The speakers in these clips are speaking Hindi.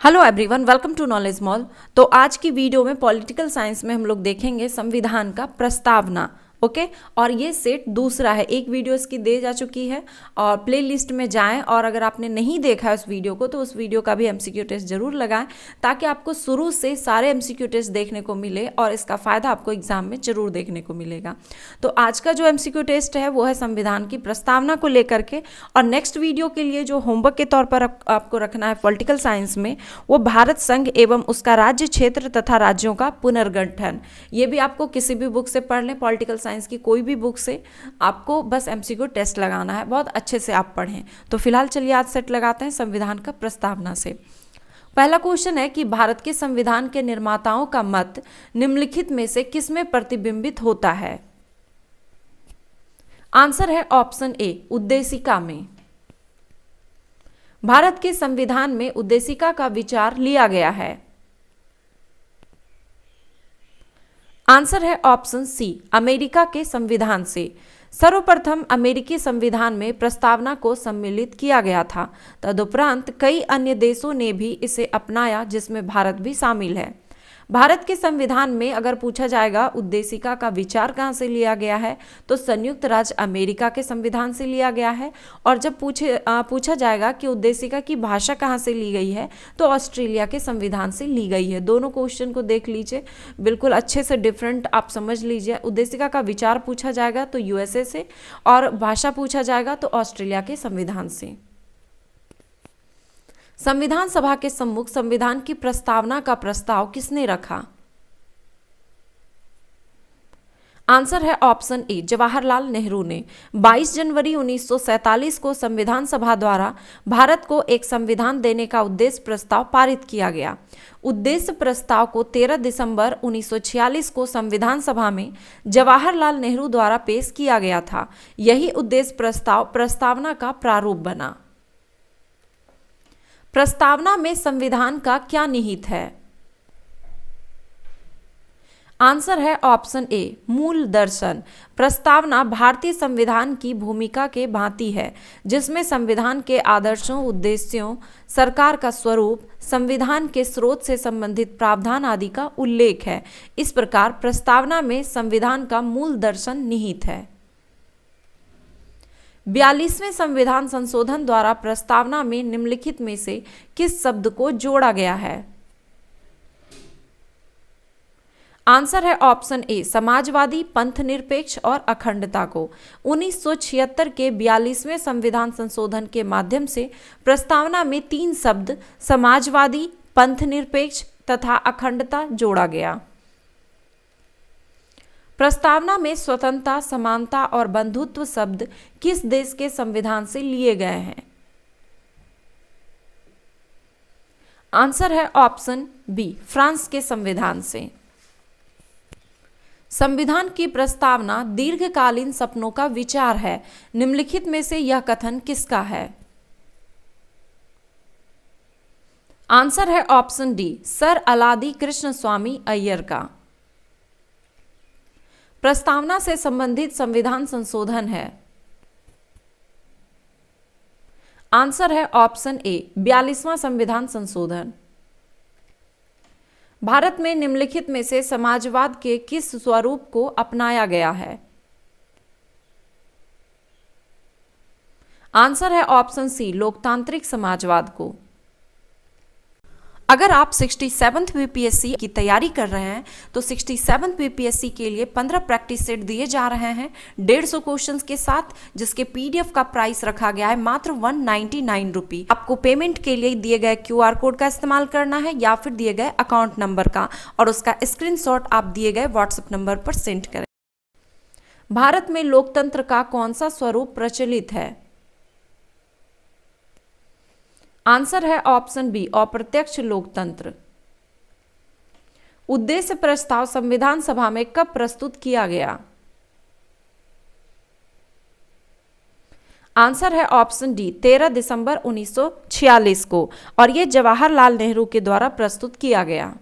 Hello everyone, welcome to knowledge mall. तो आज की वीडियो में पॉलिटिकल साइंस में हम लोग देखेंगे संविधान का प्रस्तावना। ओके और ये सेट दूसरा है। एक वीडियो इसकी दे जा चुकी है और प्लेलिस्ट में जाएं और अगर आपने नहीं देखा है उस वीडियो को तो उस वीडियो का भी एमसीक्यू टेस्ट जरूर लगाएं ताकि आपको शुरू से सारे एमसीक्यू टेस्ट देखने को मिले और इसका फ़ायदा आपको एग्जाम में जरूर देखने को मिलेगा। तो आज का जो एमसीक्यू टेस्ट है वो है संविधान की प्रस्तावना को लेकर के, और नेक्स्ट वीडियो के लिए जो होमवर्क के तौर पर आपको रखना है पॉलिटिकल साइंस में वो भारत संघ एवं उसका राज्य क्षेत्र तथा राज्यों का पुनर्गठन। ये भी आपको किसी भी बुक से पढ़ लें, पॉलिटिकल साइंस की कोई भी बुक से, आपको बस एमसीक्यू टेस्ट लगाना है। बहुत अच्छे से आप पढ़ें। तो फिलहाल चलिए आज सेट लगाते हैं संविधान का प्रस्तावना से। पहला क्वेश्चन है कि भारत के संविधान के निर्माताओं का मत निम्नलिखित में से किसमें प्रतिबिंबित होता है? आंसर है ऑप्शन ए, उद्देशिका में। भारत के संविधान में उद्देशिका का विचार लिया गया है। आंसर है ऑप्शन सी, अमेरिका के संविधान से। सर्वप्रथम अमेरिकी संविधान में प्रस्तावना को सम्मिलित किया गया था। तदुपरांत कई अन्य देशों ने भी इसे अपनाया जिसमें भारत भी शामिल है। भारत के संविधान में अगर पूछा जाएगा उद्देशिका का विचार कहाँ से लिया गया है तो संयुक्त राज्य अमेरिका के संविधान से लिया गया है। और जब पूछा जाएगा कि उद्देशिका की भाषा कहाँ से ली गई है तो ऑस्ट्रेलिया के संविधान से ली गई है। दोनों क्वेश्चन को देख लीजिए, बिल्कुल अच्छे से डिफरेंट आप समझ लीजिए। उद्देशिका का विचार पूछा जाएगा तो यूएसए से और भाषा पूछा जाएगा तो ऑस्ट्रेलिया के संविधान से। संविधान सभा के सम्मुख संविधान की प्रस्तावना का प्रस्ताव किसने रखा? आंसर है ऑप्शन ए, जवाहरलाल नेहरू ने। 22 जनवरी 1947 को संविधान सभा द्वारा भारत को एक संविधान देने का उद्देश्य प्रस्ताव पारित किया गया। उद्देश्य प्रस्ताव को 13 दिसंबर 1946 को संविधान सभा में जवाहरलाल नेहरू द्वारा पेश किया गया था। यही उद्देश्य प्रस्ताव प्रस्तावना का प्रारूप बना। प्रस्तावना में संविधान का क्या निहित है? आंसर है ऑप्शन ए, मूल दर्शन। प्रस्तावना भारतीय संविधान की भूमिका के भांति है जिसमें संविधान के आदर्शों, उद्देश्यों, सरकार का स्वरूप, संविधान के स्रोत से संबंधित प्रावधान आदि का उल्लेख है। इस प्रकार प्रस्तावना में संविधान का मूल दर्शन निहित है। 42वें संविधान संशोधन द्वारा प्रस्तावना में निम्नलिखित में से किस शब्द को जोड़ा गया है? आंसर है ऑप्शन ए, समाजवादी, पंथनिरपेक्ष और अखंडता को। 1976 के 42वें संविधान संशोधन के माध्यम से प्रस्तावना में 3 शब्द समाजवादी, पंथनिरपेक्ष तथा अखंडता जोड़ा गया। प्रस्तावना में स्वतंत्रता, समानता और बंधुत्व शब्द किस देश के संविधान से लिए गए हैं? आंसर है ऑप्शन बी, फ्रांस के संविधान से। संविधान की प्रस्तावना दीर्घकालीन सपनों का विचार है। निम्नलिखित में से यह कथन किसका है? आंसर है ऑप्शन डी, सर अलादी कृष्ण स्वामी अय्यर का। प्रस्तावना से संबंधित संविधान संशोधन है। आंसर है ऑप्शन ए, 42वां संविधान संशोधन। भारत में निम्नलिखित में से समाजवाद के किस स्वरूप को अपनाया गया है? आंसर है ऑप्शन सी, लोकतांत्रिक समाजवाद को। अगर आप 67th बीपीएससी की तैयारी कर रहे हैं तो 67th बीपीएससी के लिए 15 प्रैक्टिस सेट दिए जा रहे हैं 150 क्वेश्चंस के साथ, जिसके पीडीएफ का प्राइस रखा गया है मात्र 199 रुपये। आपको पेमेंट के लिए दिए गए क्यूआर कोड का इस्तेमाल करना है या फिर दिए गए अकाउंट नंबर का, और उसका स्क्रीनशॉट आप दिए गए व्हाट्सएप नंबर पर सेंड करें। भारत में लोकतंत्र का कौन सा स्वरूप प्रचलित है? आंसर है ऑप्शन बी, अप्रत्यक्ष लोकतंत्र। उद्देश्य प्रस्ताव संविधान सभा में कब प्रस्तुत किया गया? आंसर है ऑप्शन डी, 13 दिसंबर 1946 को, और यह जवाहरलाल नेहरू के द्वारा प्रस्तुत किया गया।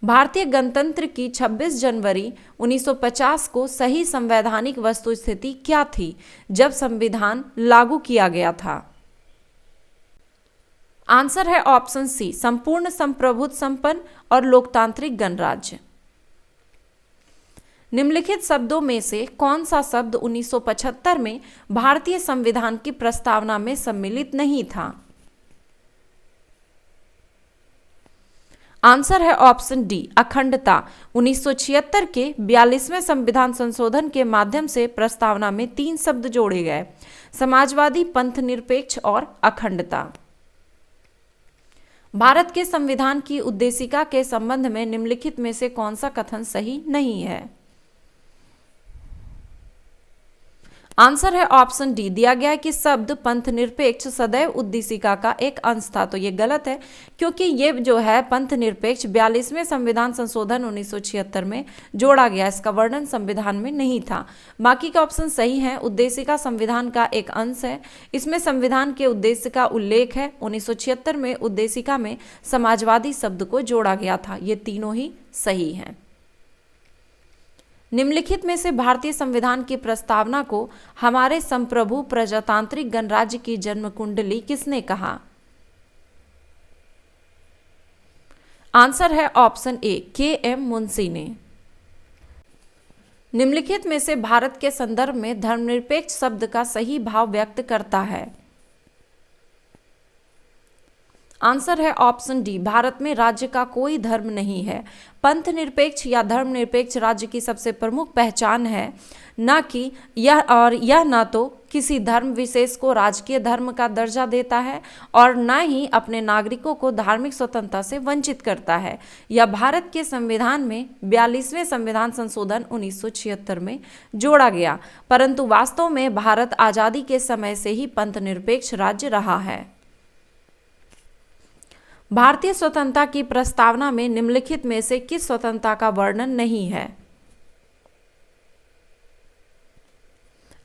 भारतीय गणतंत्र की 26 जनवरी 1950 को सही संवैधानिक वस्तुस्थिति क्या थी जब संविधान लागू किया गया था? आंसर है ऑप्शन सी, संपूर्ण संप्रभुत्व संपन्न और लोकतांत्रिक गणराज्य। निम्नलिखित शब्दों में से कौन सा शब्द 1975 में भारतीय संविधान की प्रस्तावना में सम्मिलित नहीं था? आंसर है ऑप्शन डी, अखंडता। 1976 के 42वें संविधान संशोधन के माध्यम से प्रस्तावना में 3 शब्द जोड़े गए, समाजवादी, पंथनिरपेक्ष और अखंडता। भारत के संविधान की उद्देशिका के संबंध में निम्नलिखित में से कौन सा कथन सही नहीं है? आंसर है ऑप्शन डी, दिया गया है कि शब्द पंथनिरपेक्ष सदैव उद्देशिका का एक अंश था। तो ये गलत है, क्योंकि ये जो है पंथनिरपेक्ष 42वें संविधान संशोधन 1976 में जोड़ा गया, इसका वर्णन संविधान में नहीं था। बाकी के ऑप्शन सही है। उद्देशिका संविधान का एक अंश है, इसमें संविधान के उद्देश्य का उल्लेख है। 1976 में उद्देशिका में समाजवादी शब्द को जोड़ा गया था। ये तीनों ही सही हैं। निम्नलिखित में से भारतीय संविधान की प्रस्तावना को हमारे संप्रभु प्रजातांत्रिक गणराज्य की जन्म कुंडली किसने कहा? आंसर है ऑप्शन ए, के.एम. मुंशी ने। निम्नलिखित में से भारत के संदर्भ में धर्मनिरपेक्ष शब्द का सही भाव व्यक्त करता है? आंसर है ऑप्शन डी, भारत में राज्य का कोई धर्म नहीं है। पंथ निरपेक्ष या धर्मनिरपेक्ष राज्य की सबसे प्रमुख पहचान है न कि यह न तो किसी धर्म विशेष को राजकीय धर्म का दर्जा देता है और न ही अपने नागरिकों को धार्मिक स्वतंत्रता से वंचित करता है। यह भारत के संविधान में 42वें संविधान संशोधन 1976 में जोड़ा गया, परंतु वास्तव में भारत आज़ादी के समय से ही पंथ निरपेक्ष राज्य रहा है। भारतीय स्वतंत्रता की प्रस्तावना में निम्नलिखित में से किस स्वतंत्रता का वर्णन नहीं है?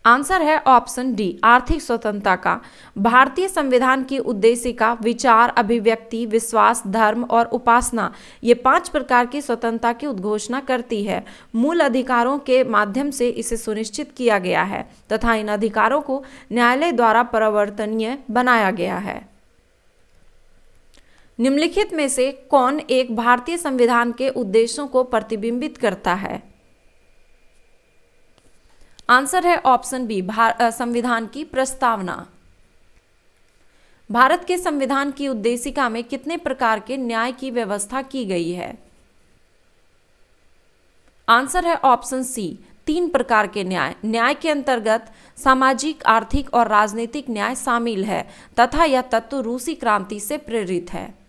आंसर है ऑप्शन डी, आर्थिक स्वतंत्रता का। भारतीय संविधान की उद्देशिका विचार, अभिव्यक्ति, विश्वास, धर्म और उपासना ये 5 प्रकार की स्वतंत्रता की उद्घोषणा करती है। मूल अधिकारों के माध्यम से इसे सुनिश्चित किया गया है तथा इन अधिकारों को न्यायालय द्वारा परिवर्तनीय बनाया गया है। निम्नलिखित में से कौन एक भारतीय संविधान के उद्देश्यों को प्रतिबिंबित करता है? आंसर है ऑप्शन बी, संविधान की प्रस्तावना। भारत के संविधान की उद्देशिका में कितने प्रकार के न्याय की व्यवस्था की गई है? आंसर है ऑप्शन सी, 3 प्रकार के न्याय। न्याय के अंतर्गत सामाजिक, आर्थिक और राजनीतिक न्याय शामिल है तथा यह तत्व रूसी क्रांति से प्रेरित है।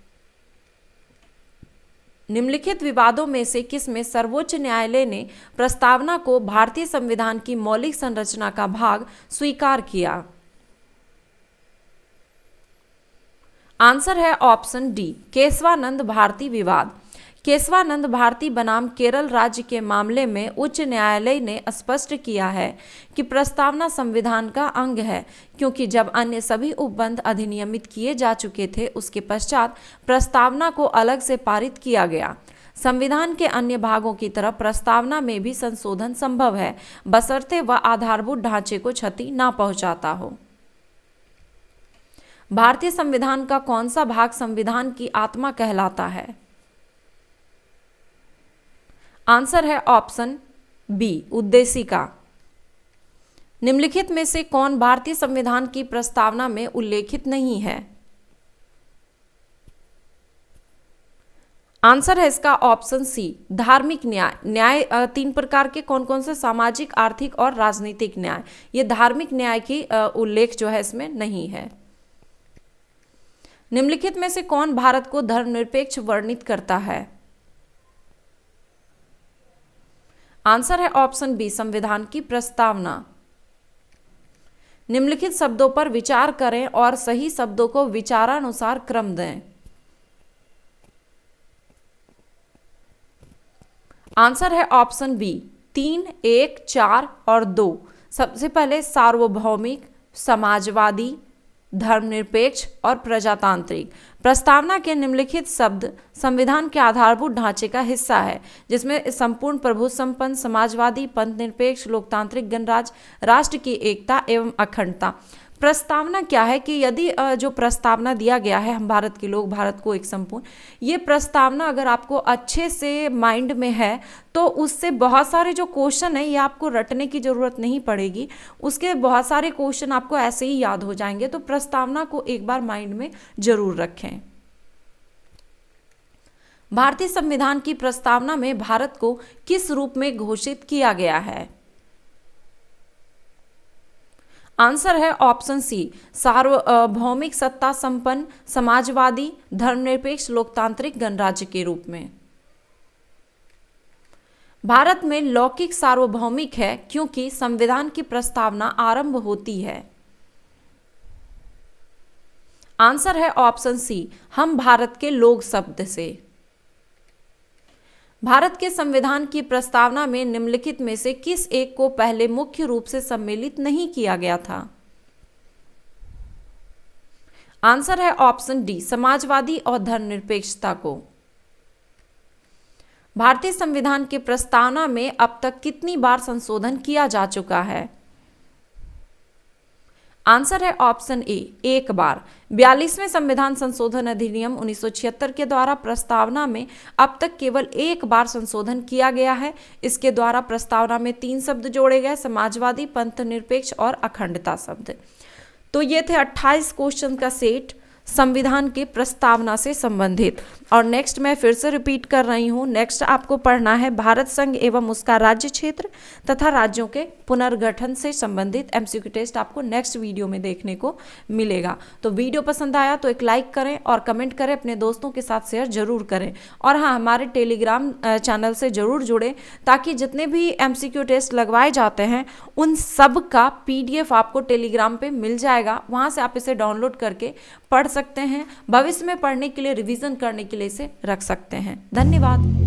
निम्नलिखित विवादों में से किसमें सर्वोच्च न्यायालय ने प्रस्तावना को भारतीय संविधान की मौलिक संरचना का भाग स्वीकार किया? आंसर है ऑप्शन डी, केशवानंद भारती विवाद। केशवानंद भारती बनाम केरल राज्य के मामले में उच्च न्यायालय ने स्पष्ट किया है कि प्रस्तावना संविधान का अंग है, क्योंकि जब अन्य सभी उपबंध अधिनियमित किए जा चुके थे उसके पश्चात प्रस्तावना को अलग से पारित किया गया। संविधान के अन्य भागों की तरह प्रस्तावना में भी संशोधन संभव है, बशर्ते वह आधारभूत ढांचे को क्षति न पहुंचाता हो। भारतीय संविधान का कौन सा भाग संविधान की आत्मा कहलाता है? आंसर है ऑप्शन बी, उद्देशिका। निम्नलिखित में से कौन भारतीय संविधान की प्रस्तावना में उल्लेखित नहीं है? आंसर है इसका ऑप्शन सी, धार्मिक न्याय। न्याय 3 प्रकार के कौन कौन से? सामाजिक, आर्थिक और राजनीतिक न्याय। ये धार्मिक न्याय की उल्लेख जो है इसमें नहीं है। निम्नलिखित में से कौन भारत को धर्मनिरपेक्ष वर्णित करता है? आंसर है ऑप्शन बी, संविधान की प्रस्तावना। निम्नलिखित शब्दों पर विचार करें और सही शब्दों को विचारानुसार क्रम दें। आंसर है ऑप्शन बी, 3, 1, 4 और 2। सबसे पहले सार्वभौमिक, समाजवादी, धर्मनिरपेक्ष और प्रजातांत्रिक। प्रस्तावना के निम्नलिखित शब्द संविधान के आधारभूत ढांचे का हिस्सा है, जिसमें संपूर्ण प्रभुत्व संपन्न, समाजवादी, पंथ निरपेक्ष, लोकतांत्रिक गणराज्य, राष्ट्र की एकता एवं अखंडता। प्रस्तावना क्या है कि यदि जो प्रस्तावना दिया गया है, हम भारत के लोग, भारत को एक संपूर्ण, ये प्रस्तावना अगर आपको अच्छे से माइंड में है तो उससे बहुत सारे जो क्वेश्चन है ये आपको रटने की ज़रूरत नहीं पड़ेगी, उसके बहुत सारे क्वेश्चन आपको ऐसे ही याद हो जाएंगे। तो प्रस्तावना को एक बार माइंड में जरूर रखें। भारतीय संविधान की प्रस्तावना में भारत को किस रूप में घोषित किया गया है? आंसर है ऑप्शन सी, सार्वभौमिक सत्ता संपन्न समाजवादी धर्मनिरपेक्ष लोकतांत्रिक गणराज्य के रूप में। भारत में लौकिक सार्वभौमिक है क्योंकि संविधान की प्रस्तावना आरंभ होती है। आंसर है ऑप्शन सी, हम भारत के लोग शब्द से। भारत के संविधान की प्रस्तावना में निम्नलिखित में से किस एक को पहले मुख्य रूप से सम्मिलित नहीं किया गया था? आंसर है ऑप्शन डी, समाजवादी और धर्मनिरपेक्षता को। भारतीय संविधान की प्रस्तावना में अब तक कितनी बार संशोधन किया जा चुका है? आंसर है ऑप्शन ए, एक बार। 42वें संविधान संशोधन अधिनियम 1976 के द्वारा प्रस्तावना में अब तक केवल एक बार संशोधन किया गया है। इसके द्वारा प्रस्तावना में 3 शब्द जोड़े गए, समाजवादी, पंथ निरपेक्ष और अखंडता शब्द। तो ये थे 28 क्वेश्चन का सेट संविधान की प्रस्तावना से संबंधित। और नेक्स्ट मैं फिर से रिपीट कर रही हूँ, नेक्स्ट आपको पढ़ना है भारत संघ एवं उसका राज्य क्षेत्र तथा राज्यों के पुनर्गठन से संबंधित एमसीक्यू टेस्ट आपको नेक्स्ट वीडियो में देखने को मिलेगा। तो वीडियो पसंद आया तो एक लाइक करें और कमेंट करें, अपने दोस्तों के साथ शेयर जरूर करें। और हाँ, हमारे टेलीग्राम चैनल से जरूर जुड़ें ताकि जितने भी एमसीक्यू टेस्ट लगवाए जाते हैं उन सब का PDF आपको टेलीग्राम पे मिल जाएगा। वहाँ से आप इसे डाउनलोड करके पढ़ सकते हैं, भविष्य में पढ़ने के लिए, रिवीजन करने के लिए इसे रख सकते हैं। धन्यवाद।